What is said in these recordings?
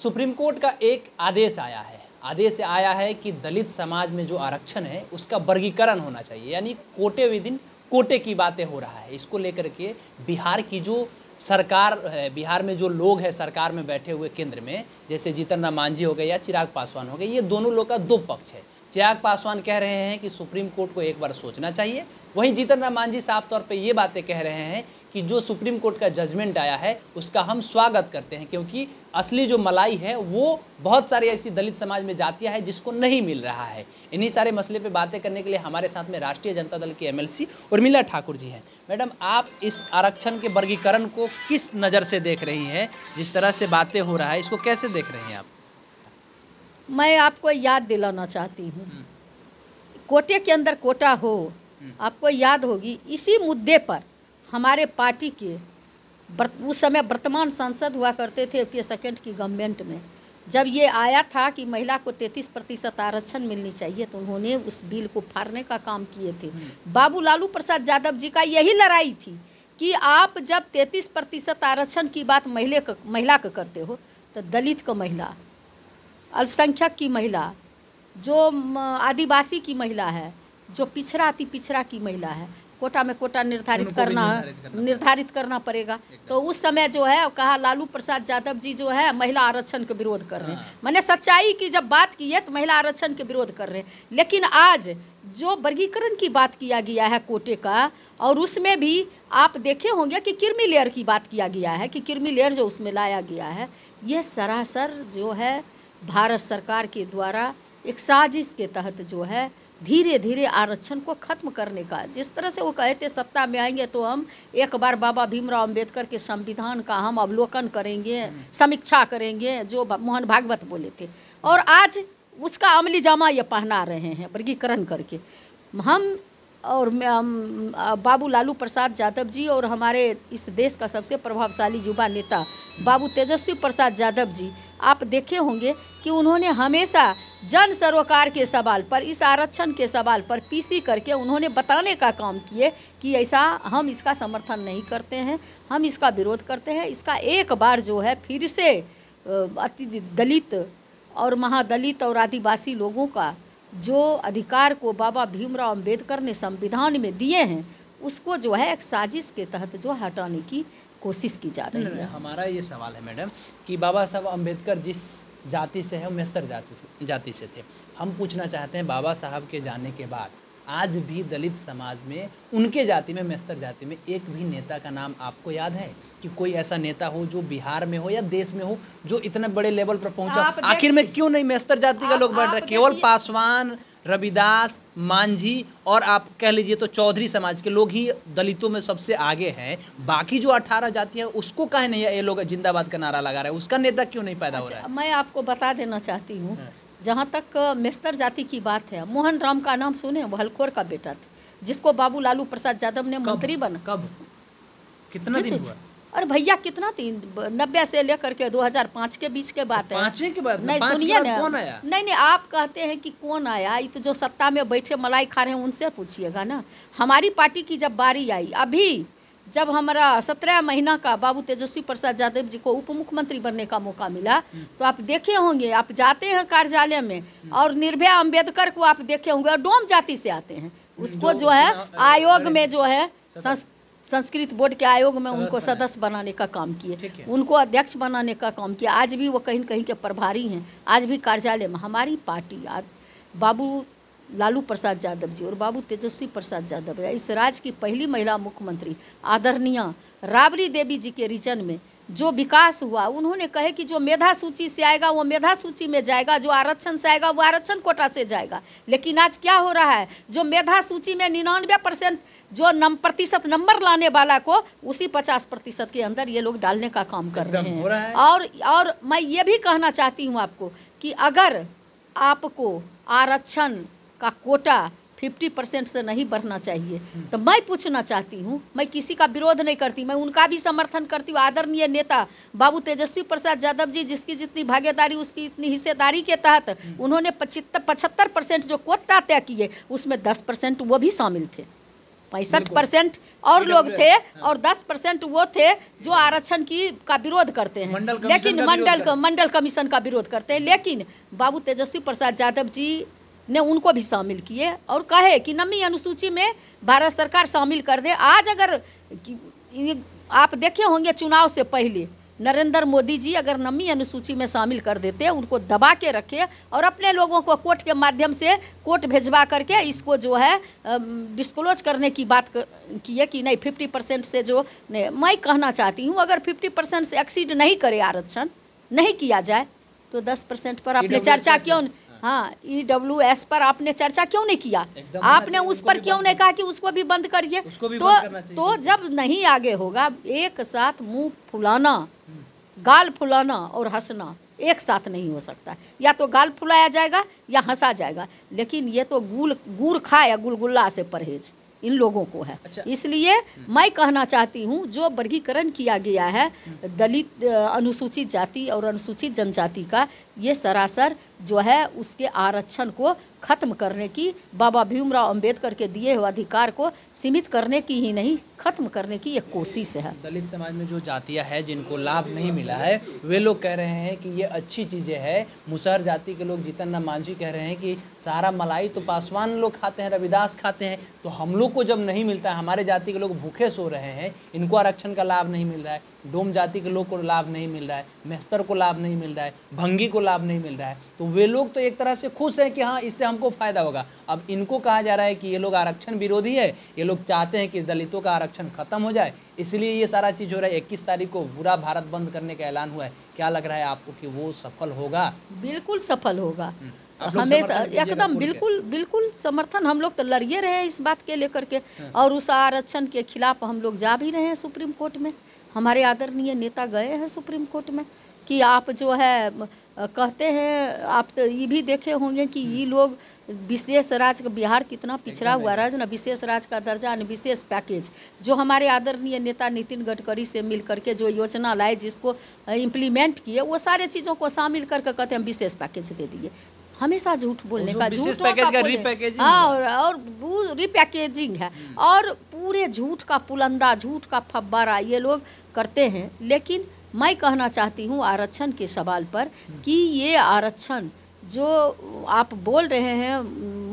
Supreme court का एक आदेश आया है कि दलित समाज में जो आरक्षण है उसका वर्गीकरण होना चाहिए, यानी कोटे विदिन कोटे की बातें हो रहा है। इसको लेकर के बिहार की जो सरकार है, बिहार में जो लोग हैं सरकार में बैठे हुए केंद्र में, जैसे जीतन राम मांझी हो गए या चिराग पासवान हो गए, ये दोनों लोग का दो पक्ष है। चिराग पासवान कह रहे हैं कि सुप्रीम कोर्ट को एक बार सोचना चाहिए, वहीं जीतन राम मांझी साफ तौर पे ये बातें कह रहे हैं कि जो सुप्रीम कोर्ट का जजमेंट आया है उसका हम स्वागत करते हैं, क्योंकि असली जो मलाई है वो बहुत सारी ऐसी दलित समाज में जातियां हैं जिसको नहीं मिल रहा है। इन्हीं सारे मसले पे बातें करने के लिए हमारे साथ में राष्ट्रीय जनता दल की एमएलसी उर्मिला ठाकुर जी हैं। मैडम, आप इस आरक्षण के वर्गीकरण को किस नज़र से देख रही हैं? जिस तरह से बातें हो रहा है इसको कैसे देख रही हैं आप? मैं आपको याद दिलाना चाहती हूँ, कोटे के अंदर कोटा हो, आपको याद होगी इसी मुद्दे पर हमारे पार्टी के उस समय वर्तमान सांसद हुआ करते थे एपीए सेकेंड की गवर्नमेंट में, जब ये आया था कि महिला को 33% आरक्षण मिलनी चाहिए तो उन्होंने उस बिल को फाड़ने का काम किए थे। बाबू लालू प्रसाद यादव जी का यही लड़ाई थी कि आप जब 33% आरक्षण की बात महिला का करते हो तो दलित का महिला, अल्पसंख्यक की महिला, जो आदिवासी की महिला है, जो पिछड़ा अति पिछड़ा की महिला है, कोटा में कोटा निर्धारित करना पड़ेगा। तो उस समय जो है कहा लालू प्रसाद यादव जी जो है महिला आरक्षण के विरोध कर रहे हैं। मैंने सच्चाई की जब बात की है तो महिला आरक्षण के विरोध कर रहे हैं। लेकिन आज जो वर्गीकरण की बात किया गया है कोटे का, और उसमें भी आप देखे होंगे कि क्रीमी लेयर की बात किया गया है कि क्रीमी लेयर जो उसमें लाया गया है, ये सरासर जो है भारत सरकार के द्वारा एक साजिश के तहत जो है धीरे धीरे आरक्षण को ख़त्म करने का, जिस तरह से वो कहे थे सत्ता में आएंगे तो हम एक बार बाबा भीमराव अंबेडकर के संविधान का हम अवलोकन करेंगे, समीक्षा करेंगे, जो मोहन भागवत बोले थे, और आज उसका अमली जामा ये पहना रहे हैं वर्गीकरण करके। हम और बाबू लालू प्रसाद यादव जी और हमारे इस देश का सबसे प्रभावशाली युवा नेता बाबू तेजस्वी प्रसाद यादव जी, आप देखे होंगे कि उन्होंने हमेशा जन सरोकार के सवाल पर, इस आरक्षण के सवाल पर पीसी करके उन्होंने बताने का काम किए कि ऐसा हम इसका समर्थन नहीं करते हैं, हम इसका विरोध करते हैं। इसका एक बार जो है फिर से अति दलित और महादलित और आदिवासी लोगों का जो अधिकार को बाबा भीमराव अंबेडकर ने संविधान में दिए हैं, उसको जो है एक साजिश के तहत जो हटाने की कोशिश की जा रही है। हमारा ये सवाल है मैडम कि बाबा साहब अंबेडकर जिस जाति से है, मेस्तर जाति से थे। हम पूछना चाहते हैं, बाबा साहब के जाने के बाद आज भी दलित समाज में, उनके जाति में, मेस्तर जाति में एक भी नेता का नाम आपको याद है कि कोई ऐसा नेता हो जो बिहार में हो या देश में हो जो इतने बड़े लेवल पर पहुंचा? आखिर में क्यों नहीं मेस्तर जाति का लोग बढ़ रहे? केवल पासवान, रविदास, मांझी और आप कह लीजिए तो चौधरी समाज के लोग ही दलितों में सबसे आगे हैं। बाकी जो 18 जाति है उसको काहे नहीं ये लोग जिंदाबाद का नारा लगा रहे हैं? उसका नेता क्यों नहीं पैदा हो रहा है? मैं आपको बता देना चाहती हूँ, जहाँ तक मेस्तर जाति की बात है, मोहन राम का नाम सुने? वो हलखोर का बेटा था, जिसको बाबू लालू प्रसाद यादव ने मंत्री बना। कब? कितना दिन हुआ? अरे भैया कितना दिन, 90 से लेकर के 2005 के बीच के बात है। 5 के बाद नहीं सुनिए ना, कौन आया? नहीं आप कहते हैं कि कौन आया, ये तो जो सत्ता में बैठे मलाई खा रहे हैं उनसे पूछिएगा ना। हमारी पार्टी की जब बारी आई, अभी जब हमारा 17 महीना का बाबू तेजस्वी प्रसाद यादव जी को उप मुख्यमंत्री बनने का मौका मिला, तो आप देखे होंगे, आप जाते हैं कार्यालय में और निर्भया अंबेडकर को आप देखे होंगे, डोम जाति से आते हैं, उसको जो है आयोग में जो है संस्कृत बोर्ड के आयोग में उनको सदस्य बनाने का काम किए, उनको अध्यक्ष बनाने का काम किया। आज भी वो कहीं कहीं के प्रभारी हैं, आज भी कार्यालय में हमारी पार्टी बाबू लालू प्रसाद यादव जी और बाबू तेजस्वी प्रसाद यादव, इस राज्य की पहली महिला मुख्यमंत्री आदरणीय राबड़ी देवी जी के रीजन में जो विकास हुआ, उन्होंने कहे कि जो मेधा सूची से आएगा वो मेधा सूची में जाएगा, जो आरक्षण से आएगा वो आरक्षण कोटा से जाएगा। लेकिन आज क्या हो रहा है, जो मेधा सूची में 99% जो प्रतिशत नंबर लाने वाला को उसी 50% के अंदर ये लोग डालने का काम कर रहे हैं। और मैं ये भी कहना चाहती हूँ आपको कि अगर आपको आरक्षण का कोटा 50% से नहीं बढ़ना चाहिए, तो मैं पूछना चाहती हूँ, मैं किसी का विरोध नहीं करती, मैं उनका भी समर्थन करती हूँ। आदरणीय नेता बाबू तेजस्वी प्रसाद यादव जी, जिसकी जितनी भागीदारी उसकी इतनी हिस्सेदारी के तहत उन्होंने 75% जो कोटा तय किए उसमें 10% वो भी शामिल थे। 65% और लोग थे और 10% वो थे जो आरक्षण का विरोध करते हैं, लेकिन मंडल कमीशन का विरोध करते हैं। लेकिन बाबू तेजस्वी प्रसाद यादव जी ने उनको भी शामिल किए और कहे कि नवीं अनुसूची में भारत सरकार शामिल कर दे। आज अगर आप देखे होंगे चुनाव से पहले नरेंद्र मोदी जी अगर नवीं अनुसूची में शामिल कर देते, उनको दबा के रखे और अपने लोगों को कोर्ट के माध्यम से कोर्ट भेजवा करके इसको जो है डिस्क्लोज करने की बात किए कि नहीं 50% से जो नहीं। मैं कहना चाहती हूँ अगर 50% से एक्सीड नहीं करे आरक्षण नहीं किया जाए तो 10% पर आपने चर्चा क्यों, हाँ EWS पर आपने चर्चा क्यों नहीं किया? आपने उस पर क्यों नहीं कहा कि उसको भी बंद करिए? तो जब नहीं आगे होगा, एक साथ मुंह फुलाना, गाल फुलाना और हंसना एक साथ नहीं हो सकता। या तो गाल फुलाया जाएगा या हंसा जाएगा, लेकिन ये तो गुड़ खा या गुलगुल्ला से परहेज इन लोगों को है। अच्छा। इसलिए मैं कहना चाहती हूँ जो वर्गीकरण किया गया है दलित, अनुसूचित जाति और अनुसूचित जनजाति का, ये सरासर जो है उसके आरक्षण को खत्म करने की, बाबा भीमराव अंबेडकर के दिए हुए अधिकार को सीमित करने की ही नहीं खत्म करने की एक कोशिश है। दलित समाज में जो जातियां हैं जिनको लाभ नहीं मिला है वे लोग कह रहे हैं कि ये अच्छी चीज़ें हैं। मुसहर जाति के लोग जीतन राम मांझी कह रहे हैं कि सारा मलाई तो पासवान लोग खाते हैं, रविदास खाते हैं, तो हम लोग को जब नहीं मिलता है, हमारे जाति के लोग भूखे सो रहे हैं, इनको आरक्षण का लाभ नहीं मिल रहा है, डोम जाति के लोग को लाभ नहीं मिल रहा है, मेस्तर को लाभ नहीं मिल रहा है, भंगी को लाभ नहीं मिल रहा है, तो वे लोग तो एक तरह से खुश हैं कि हाँ इससे हमको फ़ायदा होगा। अब इनको कहा जा रहा है कि ये लोग आरक्षण विरोधी है, ये लोग चाहते हैं कि दलितों का आरक्षण खत्म हो जाए, इसलिए ये सारा चीज़ हो रहा है। 21 तारीख को पूरा भारत बंद करने का ऐलान हुआ है। क्या लग रहा है आपको कि वो सफल होगा? बिल्कुल सफल होगा, हमेशा एकदम बिल्कुल समर्थन। हम लोग तो लड़िए रहे हैं इस बात के लेकर के, और उस आरक्षण के खिलाफ हम लोग जा भी रहे हैं सुप्रीम कोर्ट में। हमारे आदरणीय नेता गए हैं सुप्रीम कोर्ट में कि आप जो है कहते हैं, आप तो ये भी देखे होंगे कि ये लोग विशेष राज्य का, बिहार कितना पिछड़ा हुआ राज्य ना, विशेष राज्य का दर्जा, विशेष पैकेज जो हमारे आदरणीय नेता नितिन गडकरी से मिल करके जो योजना लाए, जिसको इम्प्लीमेंट किए, वो सारे चीज़ों को शामिल करके कहते हैं हम विशेष पैकेज दे दिए। हमेशा झूठ बोलने का, झूठ और रिपैकेजिंग है और पूरे झूठ का पुलंदा, झूठ का फब्बारा ये लोग करते हैं। लेकिन मैं कहना चाहती हूँ आरक्षण के सवाल पर कि ये आरक्षण जो आप बोल रहे हैं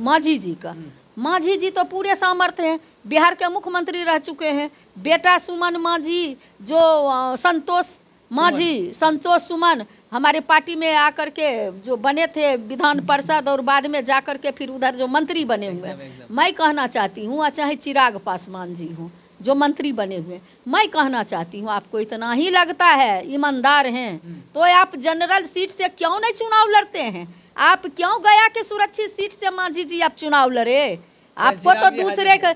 मांझी जी का, मांझी जी तो पूरे सामर्थ्य हैं, बिहार के मुख्यमंत्री रह चुके हैं। बेटा सुमन मांझी जो संतोष सुमन हमारे पार्टी में आकर के जो बने थे विधान परिषद और बाद में जाकर के फिर उधर जो मंत्री बने हुए, मैं कहना चाहती हूँ, चाहे चिराग पासवान जी हों जो मंत्री बने हुए, मैं कहना चाहती हूँ आपको इतना ही लगता है ईमानदार हैं तो आप जनरल सीट से क्यों नहीं चुनाव लड़ते हैं? आप क्यों गया के सुरक्षित सीट से मांझी जी आप चुनाव लड़े? आपको तो दूसरे का,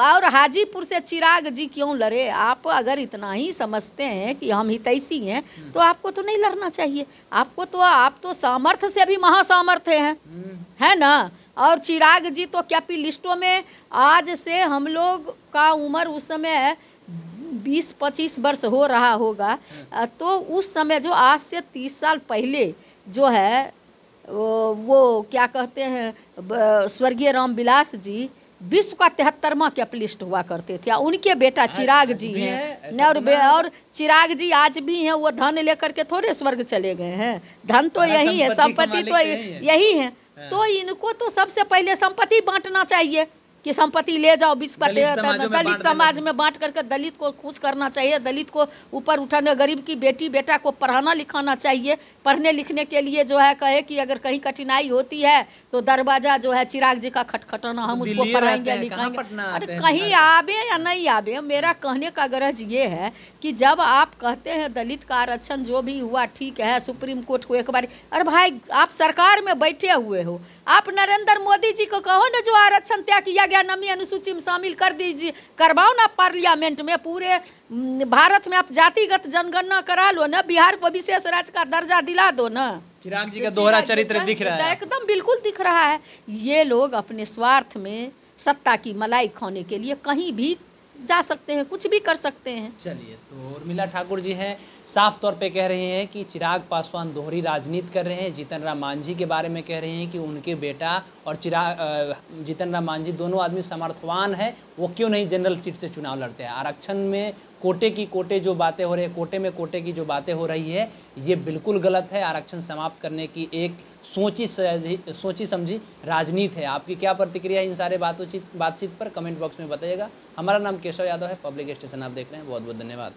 और हाजीपुर से चिराग जी क्यों लड़े? आप अगर इतना ही समझते हैं कि हम हितैषी हैं तो आपको तो नहीं लड़ना चाहिए। आपको तो, आप तो सामर्थ्य से भी महासामर्थ्य हैं, है ना। और चिराग जी तो कैपिटलिस्टों में, आज से हम लोग का उम्र उस समय 20-25 वर्ष हो रहा होगा, तो उस समय जो आज से 30 साल पहले जो है वो क्या कहते हैं स्वर्गीय रामविलास जी विश्व का 73वां कैपिटलिस्ट हुआ करते थे। उनके बेटा चिराग जी हैं और चिराग जी आज भी हैं। वो धन लेकर के थोड़े स्वर्ग चले गए हैं, धन तो यही है, संपत्ति तो यही है। तो इनको तो सबसे पहले संपत्ति बांटना चाहिए कि संपत्ति ले जाओ, विश्व का दलित समाज में बांट करके दलित को खुश करना चाहिए, दलित को ऊपर उठाने, गरीब की बेटी बेटा को पढ़ाना लिखाना चाहिए। पढ़ने लिखने के लिए जो है कहे कि अगर कहीं कठिनाई होती है तो दरवाजा जो है चिराग जी का खटखटाना, हम उसको पढ़ाएंगे लिखाएंगे। अरे कहीं आवे या नहीं आवे, मेरा कहने का गरज ये है कि जब आप कहते हैं दलित का आरक्षण जो भी हुआ ठीक है, सुप्रीम कोर्ट को एक बार, अरे भाई आप सरकार में बैठे हुए हो, आप नरेंद्र मोदी जी को कहो ना जो आरक्षण तय किया गया नवीं अनुसूची में शामिल कर दीजिए, करवाओ ना पार्लियामेंट में, पूरे भारत में आप जातिगत जनगणना करा लो ना, बिहार को विशेष राज्य का दर्जा दिला दो ना। चिराग जी का दोहरा चरित्र दिख रहा है, एकदम बिल्कुल दिख रहा है। ये लोग अपने स्वार्थ में सत्ता की मलाई खाने के लिए कहीं भी जा सकते हैं, कुछ भी कर सकते हैं। चलिए, तो उर्मिला ठाकुर जी हैं साफ तौर पे कह रहे हैं कि चिराग पासवान दोहरी राजनीति कर रहे हैं। जीतन राम मांझी के बारे में कह रहे हैं कि उनके बेटा और जीतन राम मांझी दोनों आदमी समर्थवान है, वो क्यों नहीं जनरल सीट से चुनाव लड़ते हैं। आरक्षण में कोटे जो बातें हो रही है, कोटे की जो बातें हो रही है, ये बिल्कुल गलत है। आरक्षण समाप्त करने की एक सोची समझी राजनीति है। आपकी क्या प्रतिक्रिया है इन सारे बातचीत पर, कमेंट बॉक्स में बताइएगा। हमारा नाम केशव यादव है, पब्लिक स्टेशन आप देख रहे हैं। बहुत बहुत धन्यवाद।